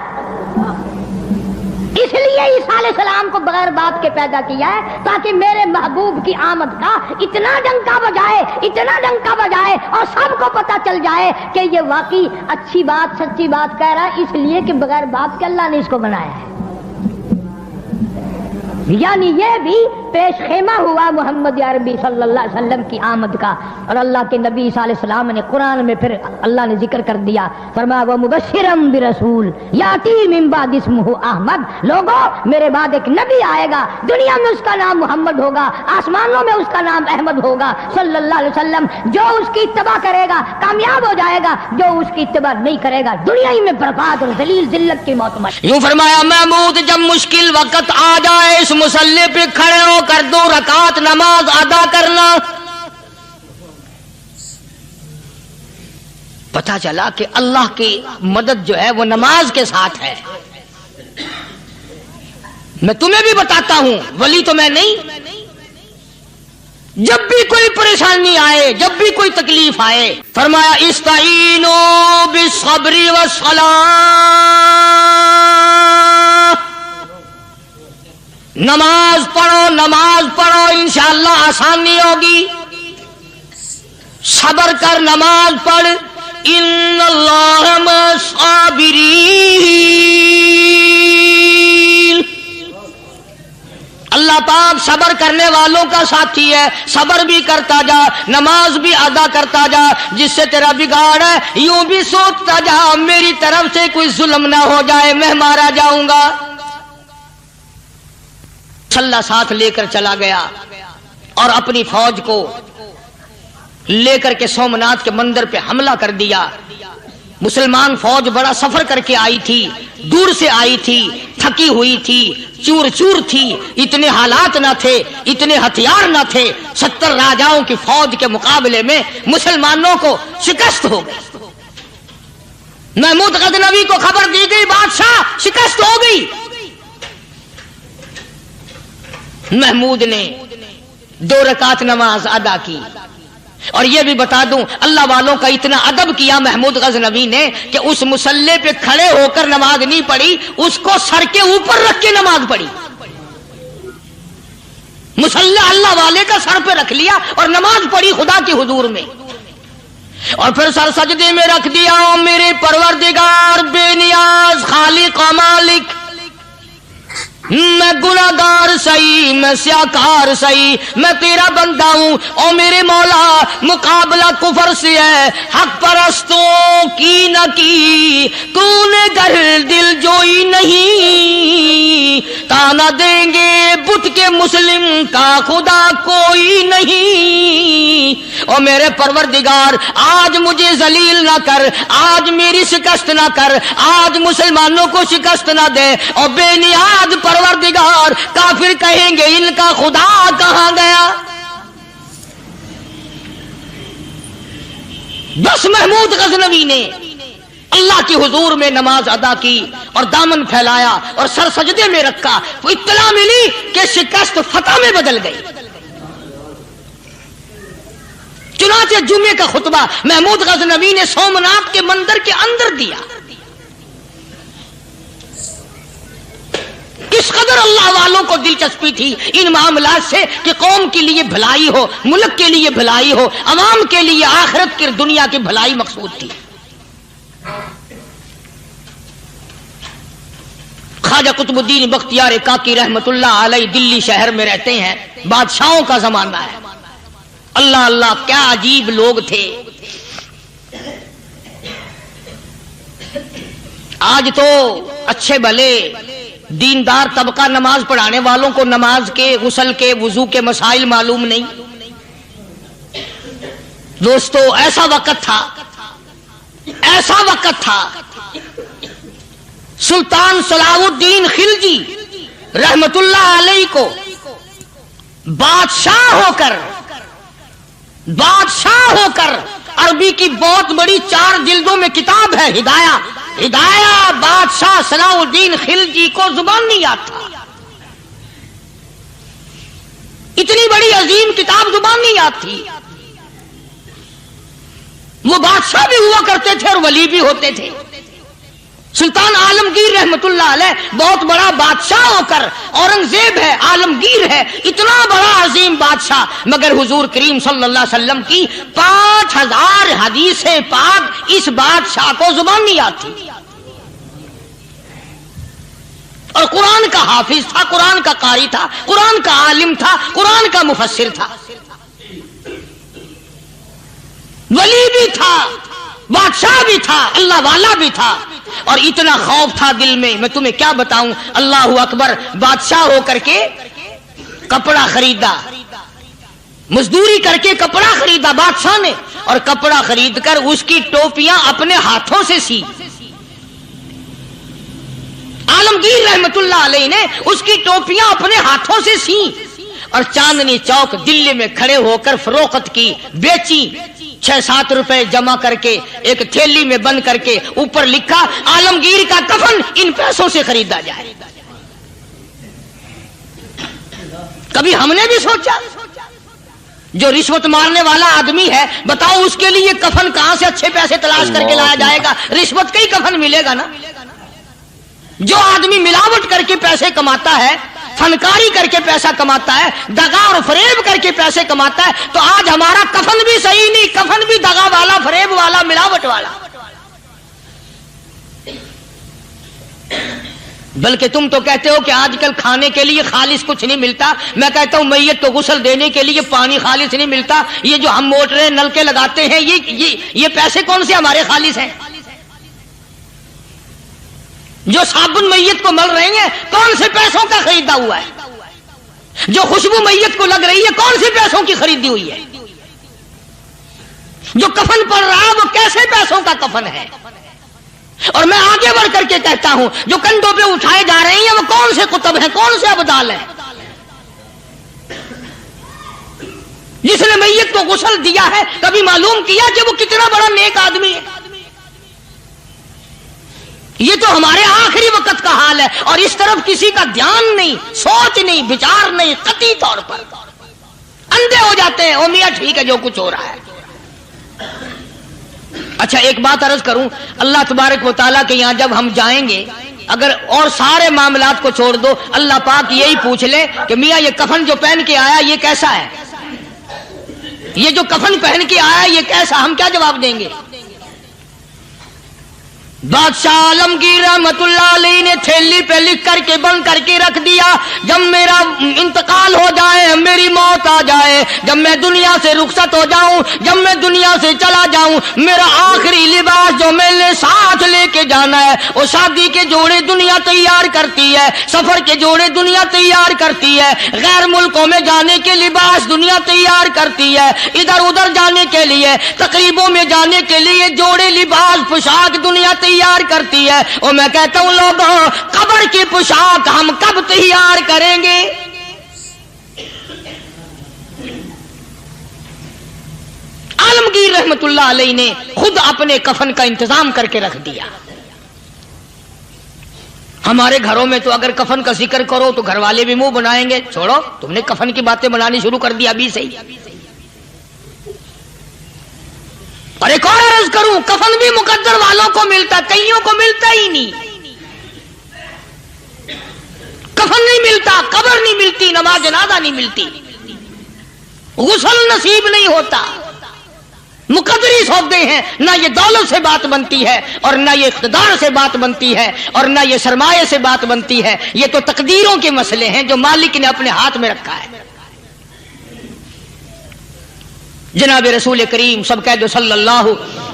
اس لیے عیسیٰ علیہ السلام کو بغیر باپ کے پیدا کیا ہے، تاکہ میرے محبوب کی آمد کا اتنا ڈنکا بجائے، اتنا ڈنکا بجائے اور سب کو پتہ چل جائے کہ یہ واقعی اچھی بات سچی بات کہہ رہا ہے، اس لیے کہ بغیر باپ کے اللہ نے اس کو بنایا ہے۔ یعنی یہ بھی پیش خیمہ ہوا محمد عربی صلی اللہ علیہ وسلم کی آمد کا، اور اللہ کے نبی صلی اللہ علیہ وسلم نے قرآن میں پھر اللہ نے ذکر کر دیا، فرمایا وَمُبَشِّرًا بِرَسُولٍ یَأْتِی مِن بَعْدِہ اسْمُہُ احمد، لوگوں میرے بعد ایک نبی آئے گا، دنیا میں اس کا نام محمد ہوگا، آسمانوں میں اس کا نام احمد ہوگا صلی اللہ علیہ وسلم، جو اس کی اتباع کرے گا کامیاب ہو جائے گا، جو اس کی اتباع نہیں کرے گا دنیا ہی میں برباد اور ذلیل ذلت کی موت مر۔ یوں فرمایا محمود جب مشکل وقت آ جائے اس مصلی پہ کھڑے ہو کر 2 رکعت نماز ادا کرنا۔ پتہ چلا کہ اللہ کی مدد جو ہے وہ نماز کے ساتھ ہے۔ میں تمہیں بھی بتاتا ہوں، ولی تو میں نہیں، جب بھی کوئی پریشانی آئے، جب بھی کوئی تکلیف آئے، فرمایا استعینوا بالصبر والصلاۃ، نماز پڑھو انشاءاللہ آسانی ہوگی، صبر کر نماز پڑھ، ان اللہ مع الصابرین، اللہ پاک صبر کرنے والوں کا ساتھی ہے، صبر بھی کرتا جا، نماز بھی ادا کرتا جا، جس سے تیرا بگاڑ ہے یوں بھی سوچتا جا میری طرف سے کوئی ظلم نہ ہو جائے، میں مارا جاؤں گا۔ مسلح ساتھ لے کر چلا گیا اور اپنی فوج کو لے کر کے سومناتھ کے مندر پہ حملہ کر دیا۔ مسلمان فوج بڑا سفر کر کے آئی تھی، دور سے آئی تھی، تھکی ہوئی تھی، چور چور تھی، اتنے حالات نہ تھے، اتنے ہتھیار نہ تھے، 70 راجاؤں کی فوج کے مقابلے میں مسلمانوں کو شکست ہو گئی۔ محمود غزنوی کو خبر دی گئی بادشاہ شکست ہو گئی۔ محمود نے 2 رکعت نماز ادا کی، اور یہ بھی بتا دوں اللہ والوں کا اتنا ادب کیا محمود غزنوی نے کہ اس مصلی پہ کھڑے ہو کر نماز نہیں پڑھی، اس کو سر کے اوپر رکھ کے نماز پڑھی۔ مصلی اللہ والے کا سر پہ رکھ لیا اور نماز پڑھی خدا کے حضور میں، اور پھر سر سجدے میں رکھ دیا۔ میرے پروردگار بے نیاز خالق و مالک، میں گناہگار سہی، میں سیاکار سہی، میں تیرا بندہ ہوں، او میرے مولا مقابلہ کفر سے ہے، حق پرستوں کی نہ کی تو نے گر دل جوئی نہیں، تانا دیں گے بت کے مسلم کا خدا کوئی نہیں، او میرے پروردگار آج مجھے ذلیل نہ کر، آج میری شکست نہ کر، آج مسلمانوں کو شکست نہ دے، اور بے نیاز پروردگار کافر کہیں گے ان کا خدا کہاں گیا۔ بس محمود غزنوی نے اللہ کے حضور میں نماز ادا کی اور دامن پھیلایا اور سر سجدے میں رکھا، تو اطلاع ملی کہ شکست فتح میں بدل گئی۔ چنانچہ جمعے کا خطبہ محمود غزنوی نے سومناتھ کے مندر کے اندر دیا۔ اس قدر اللہ والوں کو دلچسپی تھی ان معاملات سے کہ قوم کے لیے بھلائی ہو، ملک کے لیے بھلائی ہو، عوام کے لیے آخرت کی دنیا کی بھلائی مقصود تھی۔ خواجہ قطب الدین بختیار کاکی رحمت اللہ علیہ دلی شہر میں رہتے ہیں، بادشاہوں کا زمانہ ہے۔ اللہ اللہ کیا عجیب لوگ تھے۔ آج تو اچھے بھلے دیندار طبقہ نماز پڑھانے والوں کو نماز کے، غسل کے، وضو کے مسائل معلوم نہیں۔ دوستو ایسا وقت تھا سلطان صلاح الدین خلجی رحمت اللہ علیہ کو بادشاہ ہو کر عربی کی بہت بڑی 4 جلدوں میں کتاب ہے ہدایہ بادشاہ صلاح الدین خلجی کو زبان نہیں آتا، اتنی بڑی عظیم کتاب زبان نہیں آتی۔ وہ بادشاہ بھی ہوا کرتے تھے اور ولی بھی ہوتے تھے۔ سلطان عالمگیر رحمت اللہ علیہ بہت بڑا بادشاہ ہو کر، اورنگزیب ہے، عالمگیر ہے، اتنا بڑا عظیم بادشاہ، مگر حضور کریم صلی اللہ علیہ وسلم کی 5000 حدیث پاک اس بادشاہ کو زبان نہیں آتی۔ اور قرآن کا حافظ تھا، قرآن کا قاری تھا، قرآن کا عالم تھا، قرآن کا مفسر تھا، ولی بھی تھا، بادشاہ بھی تھا، اللہ والا بھی تھا، اور اتنا خوف تھا دل میں تمہیں کیا بتاؤں۔ اللہ اکبر، بادشاہ ہو کر کے کپڑا خریدا، مزدوری کر کے کپڑا خریدا بادشاہ نے، اور کپڑا خرید کر اس کی ٹوپیاں اپنے ہاتھوں سے سی۔ عالمگیر رحمت اللہ علیہ نے اس کی ٹوپیاں اپنے ہاتھوں سے سی اور چاندنی چوک دلی میں کھڑے ہو کر فروخت کی، بیچی، 6-7 روپے جمع کر کے ایک تھیلی میں بند کر کے اوپر لکھا عالمگیر کا کفن ان پیسوں سے خریدا جائے۔ کبھی ہم نے بھی سوچا جو رشوت مارنے والا آدمی ہے، بتاؤ اس کے لیے کفن کہاں سے اچھے پیسے تلاش کر کے لایا جائے گا؟ رشوت کا ہی کفن ملے گا نا۔ جو آدمی ملاوٹ کر کے پیسے کماتا ہے، فنکاری کر کے پیسہ کماتا ہے، دغا اور فریب کر کے پیسے کماتا ہے، تو آج ہمارا کفن بھی صحیح نہیں، کفن بھی دغا والا، فریب والا، ملاوٹ والا۔ بلکہ تم تو کہتے ہو کہ آج کل کھانے کے لیے خالص کچھ نہیں ملتا، میں کہتا ہوں میت کو غسل دینے کے لیے پانی خالص نہیں ملتا۔ یہ جو ہم موٹریں نلکے لگاتے ہیں، یہ پیسے کون سے ہمارے خالص ہیں؟ جو صابن میت کو مل رہی ہیں کون سے پیسوں کا خریدا ہوا ہے؟ جو خوشبو میت کو لگ رہی ہے کون سے پیسوں کی خریدی ہوئی ہے؟ جو کفن پڑ رہا وہ کیسے پیسوں کا کفن ہے؟ اور میں آگے بڑھ کر کے کہتا ہوں جو کندھوں پہ اٹھائے جا رہے ہیں وہ کون سے کتب ہیں، کون سے ابدال ہیں؟ جس نے میت کو غسل دیا ہے کبھی معلوم کیا کہ وہ کتنا بڑا نیک آدمی ہے؟ یہ تو ہمارے آخری وقت کا حال ہے، اور اس طرف کسی کا دھیان نہیں، سوچ نہیں، وچار نہیں، قطعی طور پر اندھے ہو جاتے ہیں۔ او میاں ٹھیک ہے جو کچھ ہو رہا ہے۔ اچھا ایک بات عرض کروں، اللہ تبارک و تعالیٰ کے یہاں جب ہم جائیں گے، اگر اور سارے معاملات کو چھوڑ دو، اللہ پاک یہی پوچھ لے کہ میاں یہ کفن جو پہن کے آیا یہ کیسا ہے؟ یہ جو کفن پہن کے آیا یہ کیسا؟ ہم کیا جواب دیں گے؟ بادشاہ عالمگیر رحمت اللہ علیہ نے تھیلی پہ لکھ کر کے بند کر کے رکھ دیا، جب میرا انتقال ہو جائے، میری موت آ جائے، جب میں دنیا سے رخصت ہو جاؤں، جب میں دنیا سے چلا جاؤں، میرا آخری لباس جو میں نے ساتھ لے کے جانا ہے، وہ شادی کے جوڑے دنیا تیار کرتی ہے، سفر کے جوڑے دنیا تیار کرتی ہے، غیر ملکوں میں جانے کے لباس دنیا تیار کرتی ہے، ادھر ادھر جانے کے لیے، تقریبوں میں جانے کے لیے جوڑے لباس پوشاک دنیا تیار کرتی ہے۔ اور میں کہتا ہوں لوگوں، قبر کی پوشاک ہم کب تیار کریں گے؟ عالمگیر رحمت اللہ علیہ نے خود اپنے کفن کا انتظام کر کے رکھ دیا۔ ہمارے گھروں میں تو اگر کفن کا ذکر کرو تو گھر والے بھی منہ بنائیں گے، چھوڑو تم نے کفن کی باتیں بنانی شروع کر دی ابھی سے ہی۔ اور ایک اور عرض کروں، کفن بھی مقدر والوں کو ملتا، کئیوں کو ملتا ہی نہیں۔ کفن نہیں ملتا، قبر نہیں ملتی، نماز جنازہ نہیں ملتی، غسل نصیب نہیں ہوتا۔ مقدری سودے ہیں، نہ یہ دولت سے بات بنتی ہے، اور نہ یہ اقتدار سے بات بنتی ہے، اور نہ یہ سرمایہ سے بات بنتی ہے۔ یہ تو تقدیروں کے مسئلے ہیں جو مالک نے اپنے ہاتھ میں رکھا ہے۔ جناب رسول کریم سب کہہ دو صلی اللہ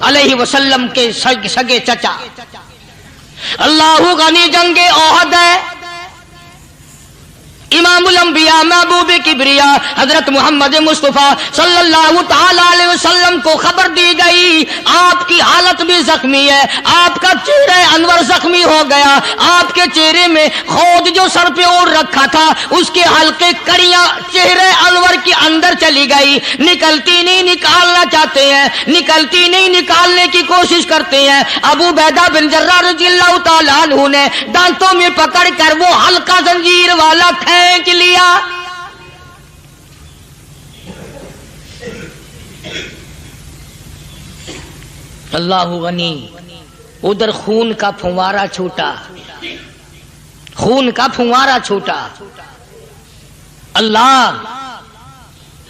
علیہ وسلم کے سگے چچا، اللہ غنی جنگ احد ہے، امام الانبیاء محبوب کبریا حضرت محمد مصطفیٰ صلی اللہ تعالی علیہ وسلم کو خبر دی گئی آپ کی حالت بھی زخمی ہے، آپ کا چہرہ انور زخمی ہو گیا، آپ کے چہرے میں خود جو سر پہ اوڑھ رکھا تھا اس کے حلقے کڑیاں چہرے انور کے اندر چلی گئی، نکلتی نہیں، نکالنا چاہتے ہیں، نکلتی نہیں، نکالنے کی کوشش کرتے ہیں۔ ابو عبیدہ بن جراح رضی اللہ تعالیٰ عنہ نے دانتوں میں پکڑ کر وہ حلقہ زنجیر والا کھینچ لیا۔ اللہ غنی، ادھر خون کا پھوارا چھوٹا، خون کا پھوارا چھوٹا۔ اللہ،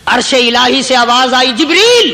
عرش الہی سے آواز آئی، جبریل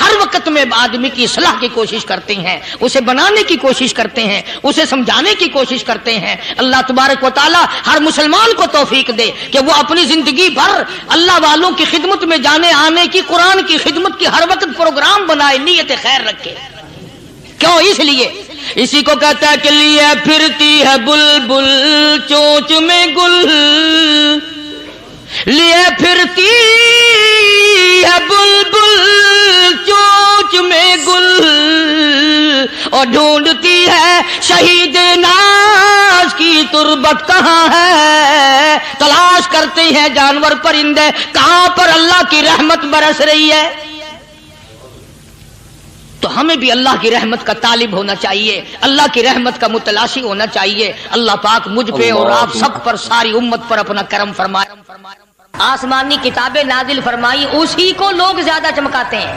ہر وقت میں آدمی کی اصلاح کی کوشش کرتے ہیں، اسے بنانے کی کوشش کرتے ہیں، اسے سمجھانے کی کوشش کرتے ہیں۔ اللہ تبارک و تعالی ہر مسلمان کو توفیق دے کہ وہ اپنی زندگی بھر اللہ والوں کی خدمت میں جانے آنے کی، قرآن کی خدمت کی ہر وقت پروگرام بنائے، نیت خیر رکھے۔ کیوں؟ اس لیے اسی کو کہتا ہے کہ لیے پھرتی ہے بلبل چونچ میں گل، لیے پھرتی ہے بلبل چونچ میں گل، اور ڈھونڈتی ہے شہید ناز کی تربت کہاں ہے، تلاش کرتے ہیں جانور پرندے کہاں پر اللہ کی رحمت برس رہی ہے۔ تو ہمیں بھی اللہ کی رحمت کا طالب ہونا چاہیے، اللہ کی رحمت کا متلاشی ہونا چاہیے۔ اللہ پاک مجھ پہ اور آپ سب پر، ساری امت پر اپنا کرم فرمائے۔ آسمانی کتابیں نازل فرمائی، اسی کو لوگ زیادہ چمکاتے ہیں۔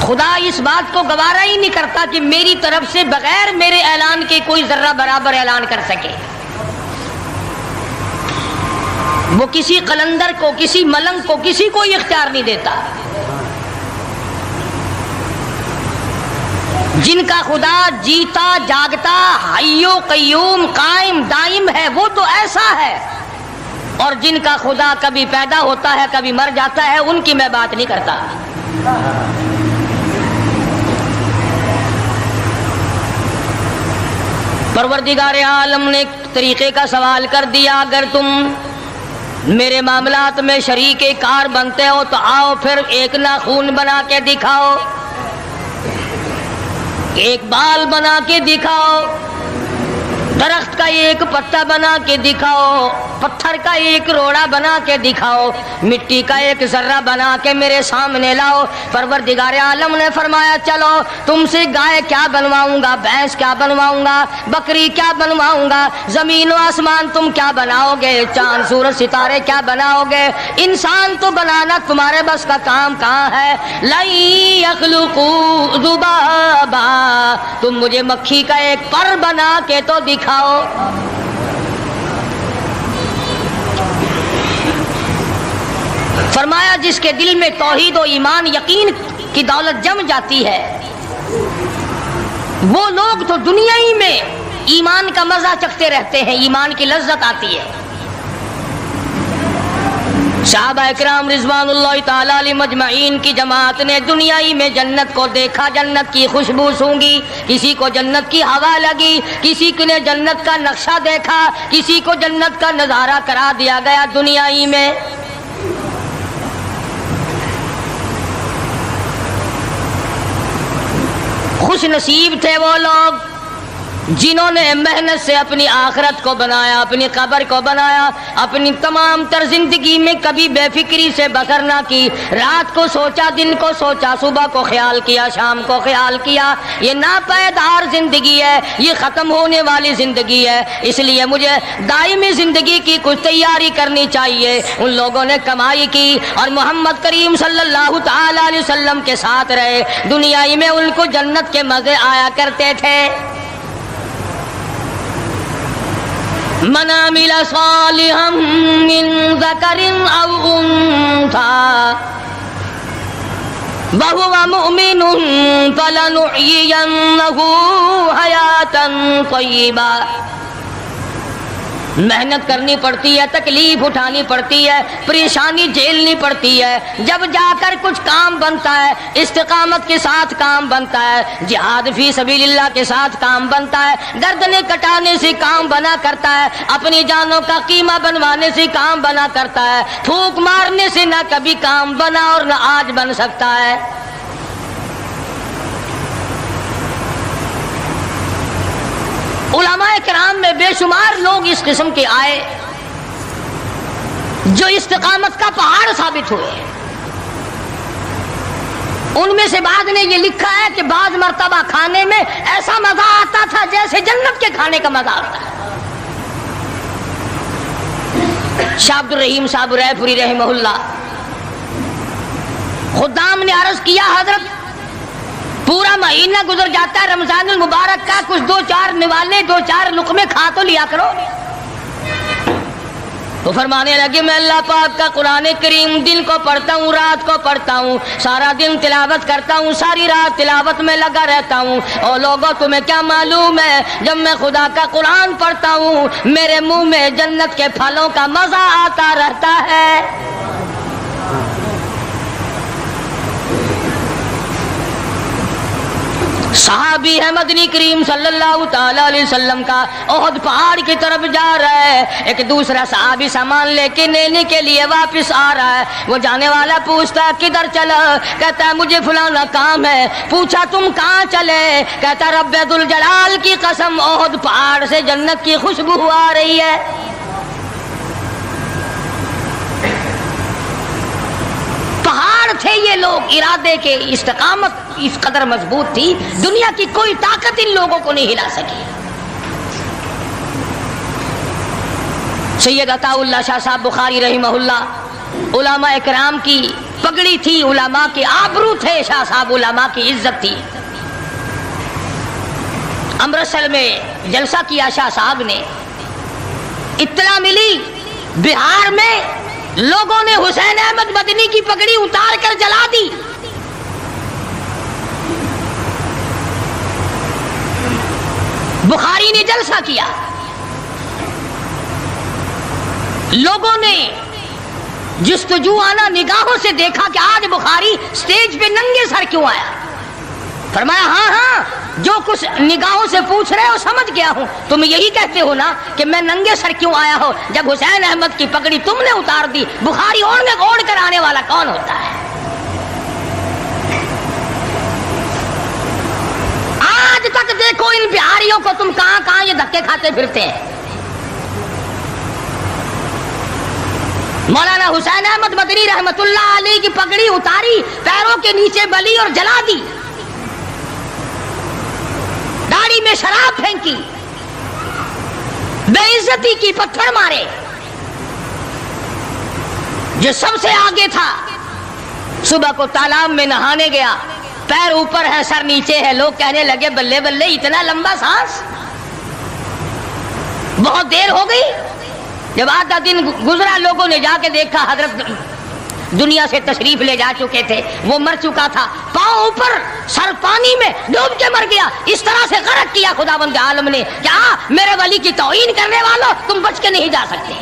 خدا اس بات کو گوارا ہی نہیں کرتا کہ میری طرف سے بغیر میرے اعلان کے کوئی ذرہ برابر اعلان کر سکے۔ وہ کسی قلندر کو، کسی ملنگ کو، کسی کو اختیار نہیں دیتا۔ جن کا خدا جیتا جاگتا حی و قیوم قائم دائم ہے وہ تو ایسا ہے، اور جن کا خدا کبھی پیدا ہوتا ہے کبھی مر جاتا ہے ان کی میں بات نہیں کرتا۔ پروردگار عالم نے ایک طریقے کا سوال کر دیا، اگر تم میرے معاملات میں شریک کار بنتے ہو تو آؤ پھر ایک ناخون بنا کے دکھاؤ، ایک بال بنا کے دکھاؤ، درخت کا ایک پتا بنا کے دکھاؤ، پتھر کا ایک روڑا بنا کے دکھاؤ، مٹی کا ایک ذرہ بنا کے میرے سامنے لاؤ۔ پروردگار عالم نے فرمایا چلو تم سے گائے کیا بنواؤں گا، بھینس کیا بنواؤں گا، بکری کیا بنواؤں گا، زمین و آسمان تم کیا بناؤ گے، چاند سورج ستارے کیا بناؤ گے، انسان تو بنانا تمہارے بس کا کام کہاں ہے۔ لَن يَخْلُقُوا ذُبَابًا، تم مجھے مکھی کا ایک پر بنا کے تو دکھاؤ۔ فرمایا جس کے دل میں توحید و ایمان یقین کی دولت جم جاتی ہے وہ لوگ تو دنیا ہی میں ایمان کا مزہ چکھتے رہتے ہیں، ایمان کی لذت آتی ہے۔ صحابہ اکرام رضوان اللہ تعالی علیہ مجمعین کی جماعت نے دنیا ہی میں جنت کو دیکھا، جنت کی خوشبو سونگھی، کسی کو جنت کی ہوا لگی، کسی نے جنت کا نقشہ دیکھا، کسی کو جنت کا نظارہ کرا دیا گیا دنیا ہی میں۔ خوش نصیب تھے وہ لوگ جنہوں نے محنت سے اپنی آخرت کو بنایا، اپنی قبر کو بنایا، اپنی تمام تر زندگی میں کبھی بے فکری سے بسر نہ کی، رات کو سوچا، دن کو سوچا، صبح کو خیال کیا، شام کو خیال کیا۔ یہ ناپائیدار زندگی ہے، یہ ختم ہونے والی زندگی ہے، اس لیے مجھے دائمی زندگی کی کچھ تیاری کرنی چاہیے۔ ان لوگوں نے کمائی کی اور محمد کریم صلی اللہ تعالی علیہ وسلم کے ساتھ رہے، دنیا میں ان کو جنت کے مزے آیا کرتے تھے۔ من عمل صالحا من ذکر او انثى وهو مؤمن فلنحيينه حیاتا طیبا۔ محنت کرنی پڑتی ہے، تکلیف اٹھانی پڑتی ہے، پریشانی جھیلنی پڑتی ہے، جب جا کر کچھ کام بنتا ہے، استقامت کے ساتھ کام بنتا ہے، جہاد فی سبیل اللہ کے ساتھ کام بنتا ہے، گردنیں کٹانے سے کام بنا کرتا ہے، اپنی جانوں کا قیمہ بنوانے سے کام بنا کرتا ہے، پھونک مارنے سے نہ کبھی کام بنا اور نہ آج بن سکتا ہے۔ علماء کرام میں بے شمار لوگ اس قسم کے آئے جو استقامت کا پہاڑ ثابت ہوئے۔ ان میں سے بعض نے یہ لکھا ہے کہ بعض مرتبہ کھانے میں ایسا مزہ آتا تھا جیسے جنت کے کھانے کا مزہ آتا ہے۔ شاہ عبد الرحیم صاحب رائے پوری رحمہ اللہ خدام نے عرض کیا حضرت پورا مہینہ گزر جاتا ہے رمضان المبارک کا، کچھ دو چار نوالے، دو چار لقمے کھا تو لیا کرو۔ وہ فرمانے لگے میں اللہ پاک کا قرآن کریم دن کو پڑھتا ہوں، رات کو پڑھتا ہوں، سارا دن تلاوت کرتا ہوں، ساری رات تلاوت میں لگا رہتا ہوں، اور لوگوں تمہیں کیا معلوم ہے جب میں خدا کا قرآن پڑھتا ہوں میرے منہ میں جنت کے پھلوں کا مزہ آتا رہتا ہے۔ صحابی ہے مدنی کریم صلی اللہ تعالی علیہ وسلم کا، احد پہاڑ کی طرف جا رہا ہے، ایک دوسرا صحابی سامان لے کے لینے کے لیے واپس آ رہا ہے، وہ جانے والا پوچھتا ہے کدھر چلا؟ کہتا ہے مجھے فلانا کام ہے۔ پوچھا تم کہاں چلے؟ کہتا رب ذوالجلال کی قسم احد پہاڑ سے جنت کی خوشبو آ رہی ہے۔ پہاڑ تھے یہ لوگ، ارادے کے استقامت اس قدر مضبوط تھی، دنیا کی کوئی طاقت ان لوگوں کو نہیں ہلا سکی۔ سید عطا اللہ شاہ صاحب بخاری رحمہ اللہ، علماء کرام کی پگڑی تھی، علماء کے آبرو تھے شاہ صاحب، علماء کی عزت تھی۔ امرتسر میں جلسہ کیا شاہ صاحب نے، اطلاع ملی بہار میں لوگوں نے حسین احمد مدنی کی پگڑی اتار کر جلا دی۔ بخاری نے جلسہ کیا، لوگوں نے جستجو آنا نگاہوں سے دیکھا کہ آج بخاری سٹیج پہ ننگے سر کیوں آیا؟ فرمایا ہاں ہاں جو کچھ نگاہوں سے پوچھ رہے ہو سمجھ گیا ہوں، تم یہی کہتے ہو نا کہ میں ننگے سر کیوں آیا ہو؟ جب حسین احمد کی پگڑی تم نے اتار دی، بخاری اوڑھ کر آنے والا کون ہوتا ہے؟ آج تک دیکھو ان بہاریوں کو تم کہاں کہاں یہ دھکے کھاتے پھرتے ہیں۔ مولانا حسین احمد مدنی رحمت اللہ علیہ کی پگڑی اتاری، پیروں کے نیچے بلی اور جلا دی، داڑھی میں شراب پھینکی، بے عزتی کی، پتھر مارے۔ جو سب سے آگے تھا صبح کو تالاب میں نہانے گیا، پیر اوپر ہے سر نیچے ہے، لوگ کہنے لگے بلے بلے اتنا لمبا سانس، بہت دیر ہو گئی۔ جب آدھا دن گزرا لوگوں نے جا کے دیکھا حضرت دنیا سے تشریف لے جا چکے تھے، وہ مر چکا تھا، پاؤں اوپر سر پانی میں ڈوب کے مر گیا۔ اس طرح سے غرق کیا خداوند عالم نے کہ میرے ولی کی توہین کرنے والوں تم بچ کے نہیں جا سکتے۔